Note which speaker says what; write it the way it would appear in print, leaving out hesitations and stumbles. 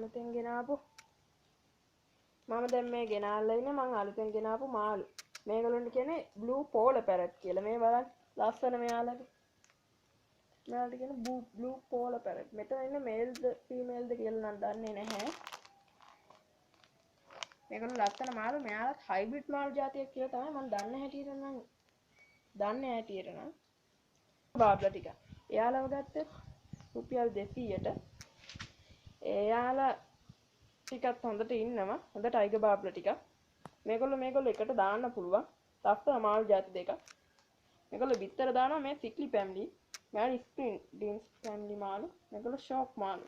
Speaker 1: අලුතෙන් ගෙනාපු මම දැන් මේ ගෙනාලා ඉන්නේ මම අලුතෙන් ගෙනාපු මාළු. මේගොල්ලන්ට කියන්නේ blue polar parrot කියලා. මේ බලන්න ලස්සන මෙයාලගේ. මෙයාලට කියන්නේ blue polar parrot. මෙතන ඉන්නේ male ද female ද කියලා නම් දන්නේ නැහැ. මේගොල්ලෝ ලස්සන මාළු. මෙයාලත් hybrid මාළු జాතියක් කියලා තමයි මම දන්නේ හැටියට නම්. බාබ්ලා ටික. එයාලව ගත්තේ රුපියල් 200ට. එයාලා ටිකත් හොඳට ඉන්නවා. හොඳ ටයිගර් බාබ්ලා ටික. මේගොල්ලෝ එකට දාන්න පුළුවන්. ලස්සන මාළු జాති දෙකක්. මේගොල්ලෝ බිත්තර දානවා මේ සික්ලි ෆැමිලි. මෙයාලා ස්ප්‍රින් ඩීන්ස් ෆැමිලි මාළු. මේගොල්ලෝ ෂෝක් මාළු.